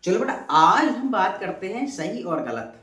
चलो बेटा, आज हम बात करते हैं सही और गलत।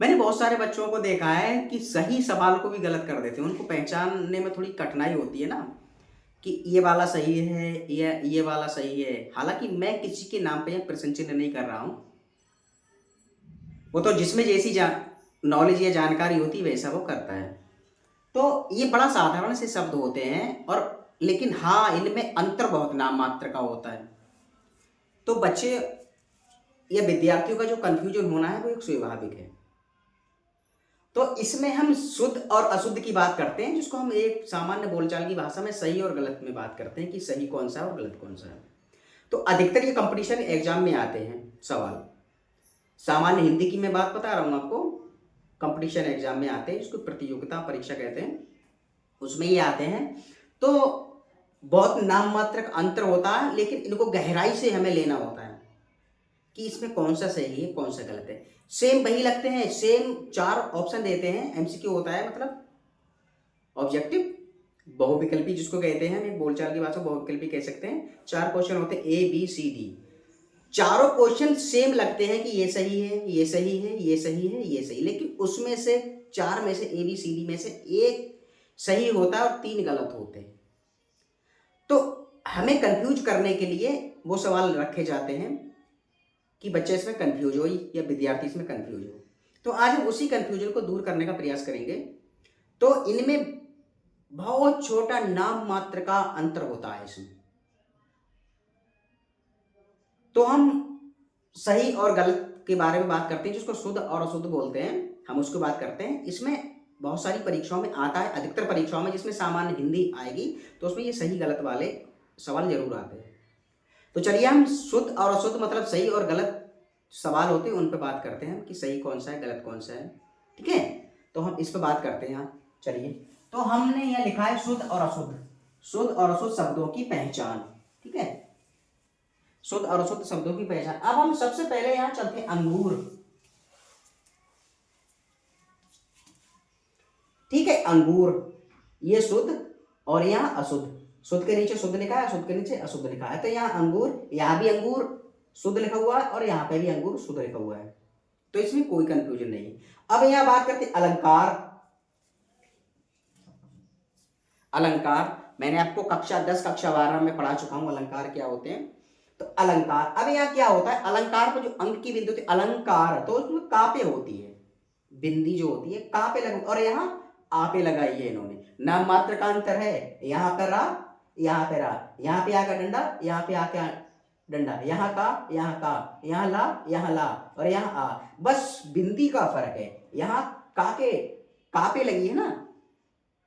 मैंने बहुत सारे बच्चों को देखा है कि सही सवाल को भी गलत कर देते हैं। उनको पहचानने में थोड़ी कठिनाई होती है ना, कि ये वाला सही है या ये वाला सही है। हालांकि मैं किसी के नाम पे यहाँ प्रश्न चिन्ह नहीं कर रहा हूँ। वो तो जिसमें जैसी नॉलेज या जानकारी होती है वैसा वो करता है। तो ये बड़ा साधारण से शब्द होते हैं, और लेकिन हाँ, इनमें अंतर बहुत नाम मात्र का होता है। तो बच्चे या विद्यार्थियों का जो कंफ्यूजन होना है वो एक स्वाभाविक है। तो इसमें हम शुद्ध और अशुद्ध की बात करते हैं, जिसको हम एक सामान्य बोलचाल की भाषा में सही और गलत में बात करते हैं कि सही कौन सा है और गलत कौन सा है। तो अधिकतर ये कंपटीशन एग्जाम में आते हैं सवाल। सामान्य हिंदी की मैं बात बता रहा हूँ आपको, कंपटीशन एग्जाम में आते हैं, जिसको प्रतियोगिता परीक्षा कहते हैं, उसमें ये आते हैं। तो बहुत नाम मात्र का अंतर होता है, लेकिन इनको गहराई से हमें लेना होता है कि इसमें कौन सा सही है कौन सा गलत है। सेम वही लगते हैं, सेम 4 ऑप्शन देते हैं। एमसीक्यू होता है, मतलब ऑब्जेक्टिव बहुविकल्पी जिसको कहते हैं, हम एक बोलचाल की भाषा बहुविकल्पी कह सकते हैं। 4 क्वेश्चन होते हैं, ए बी सी डी। चारों क्वेश्चन सेम लगते हैं कि ये सही है, ये सही है, ये सही है, ये सही, लेकिन उसमें से 4 में से ए बी सी डी में से एक सही होता है और 3 गलत होते हैं। तो हमें कंफ्यूज करने के लिए वो सवाल रखे जाते हैं कि बच्चे इसमें कंफ्यूज हो या विद्यार्थी इसमें कंफ्यूज हो। तो आज हम उसी कंफ्यूजन को दूर करने का प्रयास करेंगे। तो इनमें बहुत छोटा नाम मात्र का अंतर होता है इसमें। तो हम सही और गलत के बारे में बात करते हैं, जिसको शुद्ध और अशुद्ध बोलते हैं, हम उसको बात करते हैं। इसमें बहुत सारी परीक्षाओं में आता है, अधिकतर परीक्षाओं में जिसमें सामान्य हिंदी आएगी तो उसमें ये सही गलत वाले सवाल जरूर आते हैं। तो चलिए हम शुद्ध और अशुद्ध मतलब सही और गलत सवाल होते हैं उन पर बात करते हैं कि सही कौन सा है गलत कौन सा है। ठीक है, तो हम इस पर बात करते हैं यहाँ। चलिए, तो हमने यहाँ लिखा है शुद्ध और अशुद्ध, शुद्ध और अशुद्ध शब्दों की पहचान। ठीक है, शुद्ध और अशुद्ध शब्दों की पहचान। अब हम सबसे पहले यहाँ चलते हैं अंगूर। ठीक है, अंगूर ये शुद्ध और यहाँ अशुद्ध। शुद्ध के नीचे शुद्ध लिखा है, अशुद्ध के नीचे अशुद्ध लिखा है। तो यहाँ अंगूर, यहाँ भी अंगूर शुद्ध लिखा हुआ है और यहाँ पे भी अंगूर शुद्ध लिखा हुआ है, तो इसमें कोई कंफ्यूजन नहीं है। अब यहाँ बात करते हैं अलंकार। अलंकार मैंने आपको कक्षा 10 कक्षा 12 में पढ़ा चुका हूं, अलंकार क्या होते हैं। तो अलंकार, अब यहाँ क्या होता है, अलंकार पर जो अंक की बिंदु होती है अलंकार, तो उसमें कापे होती है, बिंदी जो होती है कापे लगा, और यहाँ आपे लगाई है इन्होंने। नाम मात्र का अंतर है, यहाँ पर रा, यहाँ पे रा, यहाँ पे आकर डंडा, यहाँ पे आके डंडा, यहाँ का, यहाँ ला, यहाँ ला, और यहाँ आ, बस बिंदी का फर्क है। यहाँ काके कापे लगी है ना,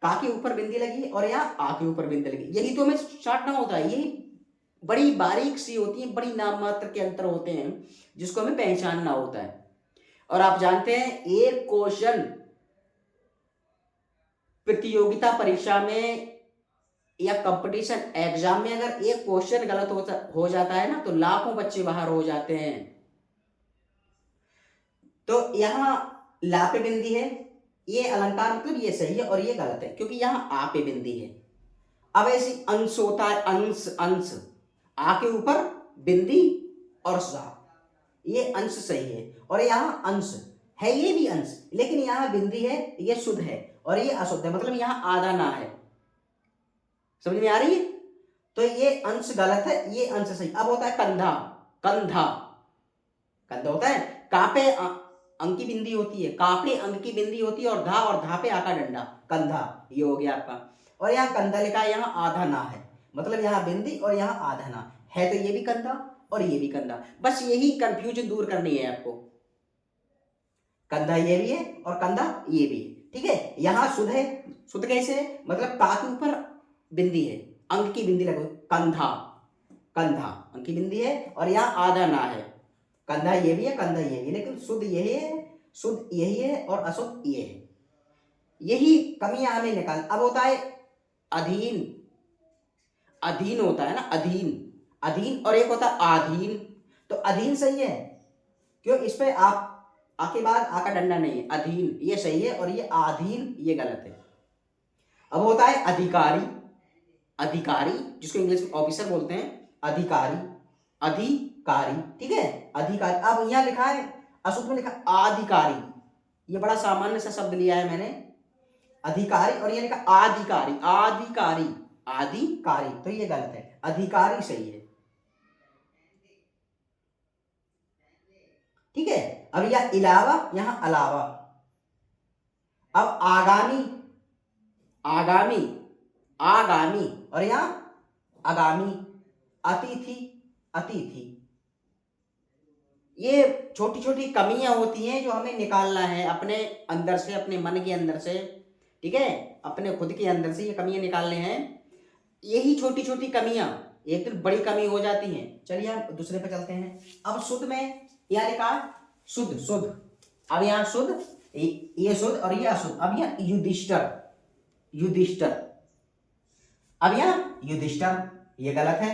का के ऊपर बिंदी लगी है, और यहाँ आ के ऊपर बिंदी लगी, यही तो हमें चाटना होता है। यही बड़ी बारीक सी होती है, बड़ी नाम मात्र के अंतर होते हैं जिसको हमें पहचानना होता है। और आप जानते हैं, एक क्वेश्चन प्रतियोगिता परीक्षा में या कंपटीशन एग्जाम में अगर एक क्वेश्चन गलत हो जाता है ना, तो लाखों बच्चे बाहर हो जाते हैं। तो यहाँ ला पे बिंदी है, ये अलंकार मतलब ये सही है और ये गलत है, क्योंकि यहाँ आ पे बिंदी है। अब ऐसी अंश होता है, अंश अंश, आ के ऊपर बिंदी और सा, ये अंश सही है, और यहाँ अंश है, ये भी अंश, लेकिन यहाँ बिंदी है, ये शुद्ध है और ये अशुद्ध है, मतलब यहाँ आधा ना है। समझ में आ रही है? तो ये अंश गलत है, ये अंश सही। अब होता है कंधा। कंधा, कंधा होता है, कापे अंक की बिंदी होती है, कापे अंक की बिंदी होती है, और धा पे आका डंडा, कंधा, ये हो गया आपका। और यहाँ कंधा लिखा है, यहाँ आधा ना है, मतलब यहाँ बिंदी और यहाँ आधा ना है, तो ये भी कंधा और ये भी कंधा। बस यही कंफ्यूजन दूर करनी है आपको, कंधा ये भी है और कंधा ये भी है। ठीक है, यहाँ शुद्ध है, शुद्ध कैसे है, मतलब का के ऊपर बिंदी है, अंक की बिंदी लगो, कंधा, कंधा अंक की बिंदी है, और यहाँ आधा ना है, कंधा ये भी है कंधा ये भी, लेकिन शुद्ध यही है, शुद्ध यही है और अशुद्ध ये है। यही कमियां हमें निकाल। अब होता है अधीन। अधीन होता है ना, अधीन, अधीन, और एक होता है आधीन। तो अधीन सही है, क्यों, इस पे आप आके बाद आका डंडा नहीं है, अधीन ये सही है और ये आधीन ये गलत है। अब होता है अधिकारी। अधिकारी जिसको इंग्लिश में ऑफिसर बोलते हैं, अधिकारी, अधिकारी, ठीक है, अधिकारी। अब यहाँ लिखा है अशुद्ध में लिखा आधिकारी, ये बड़ा सामान्य सा शब्द लिया है मैंने, अधिकारी, और ये लिखा आधिकारी, आधिकारी, आधिकारी, तो ये गलत है, अधिकारी सही है, ठीक है। अब यह इलावा, यहां अलावा। अब आगामी, आगामी, आगामी, और यहां आगामी। अतिथि, अतिथि। ये छोटी छोटी कमियां होती हैं जो हमें निकालना है अपने अंदर से, अपने मन के अंदर से, ठीक है, अपने खुद के अंदर से ये कमियां निकालने हैं। यही छोटी छोटी कमियां एक दिन बड़ी कमी हो जाती हैं। चलिए हम दूसरे पे चलते हैं। अब शुद्ध में यह लिखा शुद्ध, शुद्ध। अब यहाँ शुद्ध, ये शुद्ध और ये अशुद्ध। अब यहाँ युधिष्ठिर, युधिष्ठिर। अब यहाँ युधिष्ठिर, ये गलत है,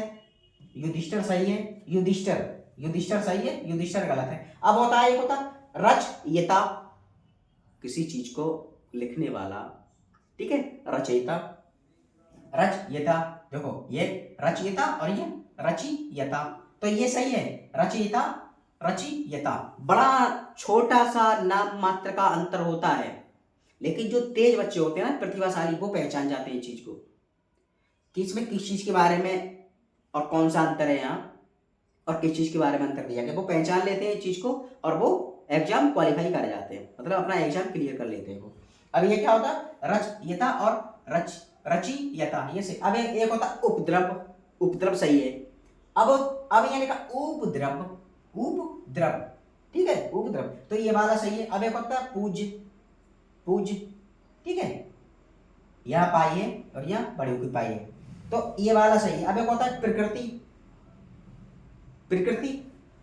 युधिष्ठिर सही है, युधिष्ठिर, युधिष्ठिर सही है, युधिष्ठिर गलत है। अब होता है, एक होता रचयिता, किसी चीज को लिखने वाला, ठीक है, रचयिता, रचयिता। देखो ये रचयिता और ये रचयिता, तो ये सही है, रचयिता, रचयिता। बड़ा छोटा सा नाम मात्र का अंतर होता है, लेकिन जो तेज बच्चे होते हैं ना, प्रतिभाशाली, वो पहचान जाते हैं इस चीज को कि इसमें किस चीज के बारे में और कौन सा अंतर है यहाँ, और किस चीज के बारे में अंतर दिया गया, वो पहचान लेते हैं इस चीज को, और वो एग्जाम क्वालिफाई कर जाते हैं, मतलब अपना एग्जाम क्लियर कर लेते हैं वो। अब ये क्या होता है, रचयिता और रचयिता, ये सही। अब एक होता उपद्रव, उपद्रव सही है। अब ये लिखा उपद्रव, उपद्रव, ठीक है, उपद्रव, तो ये वाला सही है। अब एक होता है पूज, पूज, ठीक है, यहाँ पाई है और यहाँ बड़ी की पाई है, तो ये वाला सही है। अब एक होता है प्रकृति, प्रकृति,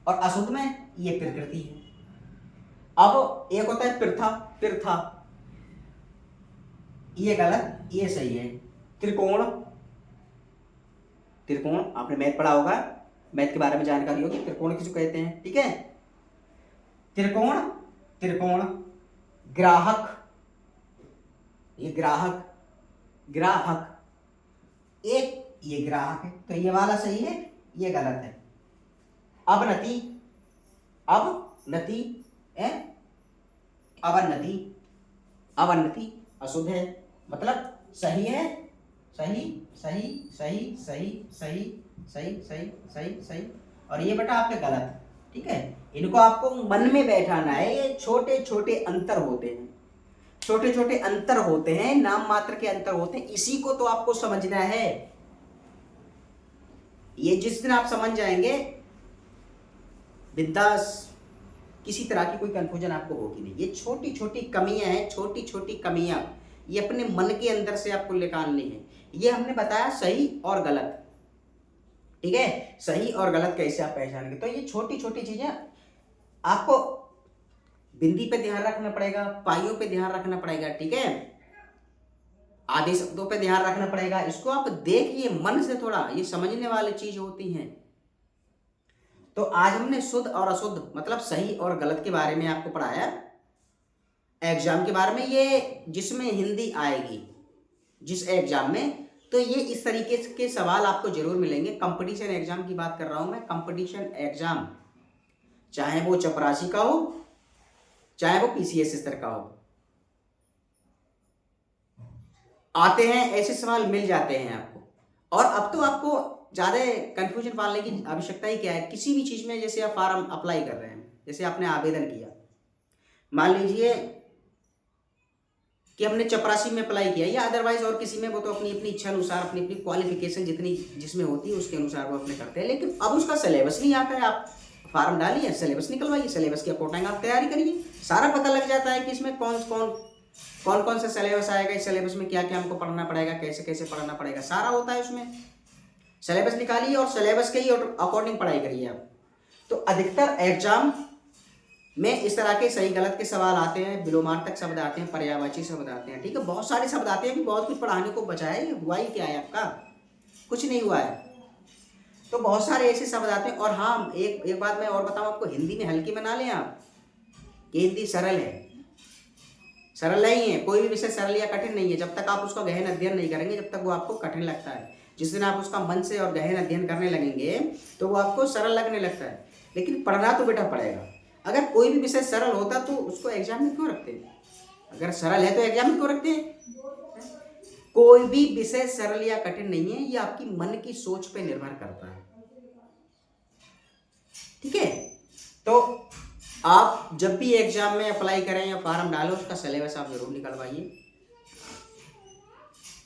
और अशुद्ध में ये प्रकृति है। अब एक होता है प्रथा, प्रथा, ये गलत, ये सही है। त्रिकोण, त्रिकोण, आपने मैथ पढ़ा होगा, मैथ के बारे में जानकारी होगी, त्रिकोण किसको कहते हैं, ठीक है, त्रिकोण, त्रिकोण। ग्राहक, ये ग्राहक, ग्राहक, एक ये ग्राहक है, तो ये वाला सही है, ये गलत है। अवनति, अवनति, अवनति, अवनति अशुद्ध है, मतलब सही है, सही, सही, सही, सही, सही, सही, सही, सही, सही, और ये बेटा आपके गलत, ठीक है। इनको आपको मन में बैठाना है, ये छोटे छोटे अंतर होते हैं, छोटे छोटे अंतर होते हैं, नाम मात्र के अंतर होते हैं, इसी को तो आपको समझना है। ये जिस दिन आप समझ जाएंगे, बिंदास, किसी तरह की कोई कंफ्यूजन आपको होगी नहीं। ये छोटी छोटी कमियां हैं, छोटी छोटी कमियां, ये अपने मन के अंदर से आपको निकालनी है। ये हमने बताया सही और गलत, ठीक है, सही और गलत कैसे आप पहचानेंगे। तो ये छोटी छोटी चीजें आपको बिंदी पे ध्यान रखना पड़ेगा, पाइयों पे ध्यान रखना पड़ेगा, ठीक है, आधे शब्दों पे ध्यान रखना पड़ेगा। इसको आप देखिए मन से, थोड़ा ये समझने वाली चीज होती हैं। तो आज हमने शुद्ध और अशुद्ध, मतलब सही और गलत के बारे में आपको पढ़ाया, एग्जाम के बारे में, ये जिसमें हिंदी आएगी जिस एग्जाम में, तो ये इस तरीके के सवाल आपको जरूर मिलेंगे। कंपटीशन एग्जाम की बात कर रहा हूं मैं, कंपटीशन एग्जाम, चाहे वो चपरासी का हो, चाहे वो पीसीएस स्तर का हो, आते हैं ऐसे सवाल, मिल जाते हैं आपको। और अब तो आपको ज़्यादा कंफ्यूजन पालने की आवश्यकता ही क्या है, किसी भी चीज़ में, जैसे आप फॉर्म अप्लाई कर रहे हैं, जैसे आपने आवेदन किया, मान लीजिए कि हमने चपरासी में अप्लाई किया या अदरवाइज और किसी में, वो तो अपनी अपनी इच्छा अनुसार, अपनी अपनी क्वालिफिकेशन जितनी जिसमें होती है उसके अनुसार वो अपने करते हैं। लेकिन अब उसका सिलेबस नहीं आता है, आप फॉर्म डालिए, सिलेबस निकलवाइए, सिलेबस के अकॉर्डिंग आप तैयारी करिए, सारा पता लग जाता है कि इसमें कौन कौन सा सिलेबस आएगा, इस सिलेबस में क्या क्या हमको पढ़ना पड़ेगा, कैसे कैसे पढ़ना पड़ेगा, सारा होता है उसमें। सिलेबस निकालिए और सिलेबस के ही अकॉर्डिंग पढ़ाई करिए आप। तो अधिकतर एग्जाम में इस तरह के सही गलत के सवाल आते हैं, विलोमार्थक शब्द आते हैं, पर्यायवाची शब्द आते हैं, ठीक है, बहुत सारे शब्द आते हैं। कि बहुत कुछ पढ़ाने को बचा है, हुआ ही क्या है आपका, कुछ नहीं हुआ है। तो बहुत सारे ऐसे शब्द आते हैं। और हाँ, एक बात मैं और बताऊं आपको, हिंदी में हल्की में ना लें आप, कि हिंदी सरल है, सरल नहीं है, कोई भी विषय सरल या कठिन नहीं है। जब तक आप उसका गहन अध्ययन नहीं करेंगे, जब तक वो आपको कठिन लगता है। जिस दिन आप उसका मन से और गहन अध्ययन करने लगेंगे तो वो आपको सरल लगने लगता है। लेकिन पढ़ना तो बेटा पड़ेगा। अगर कोई भी विषय सरल होता तो उसको एग्जाम में क्यों रखते हैं? अगर सरल है तो एग्जाम में क्यों रखते हैं? कोई भी विषय सरल या कठिन नहीं है, ये आपकी मन की सोच पे निर्भर करता है। ठीक है, तो आप जब भी एग्जाम में अप्लाई करें या फॉर्म डालें, उसका सिलेबस आप जरूर निकलवाइए,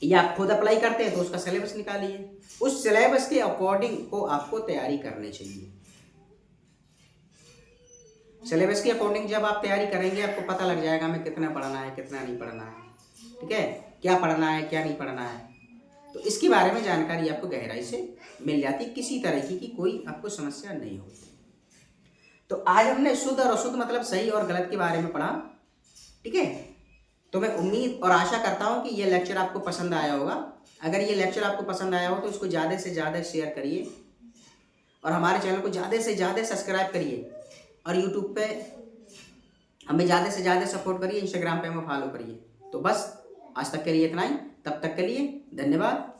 या आप खुद अप्लाई करते हैं तो उसका सिलेबस निकालिए। उस सिलेबस के अकॉर्डिंग को आपको तैयारी करनी चाहिए। सिलेबस के अकॉर्डिंग जब आप तैयारी करेंगे आपको पता लग जाएगा हमें कितना पढ़ना है, कितना नहीं पढ़ना है। ठीक है, क्या पढ़ना है, क्या नहीं पढ़ना है, तो इसके बारे में जानकारी आपको गहराई से मिल जाती, किसी तरह की कोई आपको समस्या नहीं होती। तो आज हमने शुद्ध और अशुद्ध मतलब सही और गलत के बारे में पढ़ा। ठीक है, तो मैं उम्मीद और आशा करता हूँ कि ये लेक्चर आपको पसंद आया होगा। अगर ये लेक्चर आपको पसंद आया हो तो इसको ज़्यादा से ज़्यादा शेयर करिए और हमारे चैनल को ज़्यादा से ज़्यादा सब्सक्राइब करिए, और यूट्यूब पे हमें ज़्यादा से ज़्यादा सपोर्ट करिए, इंस्टाग्राम पे हमें फॉलो करिए। तो बस आज तक के लिए इतना ही, तब तक के लिए धन्यवाद।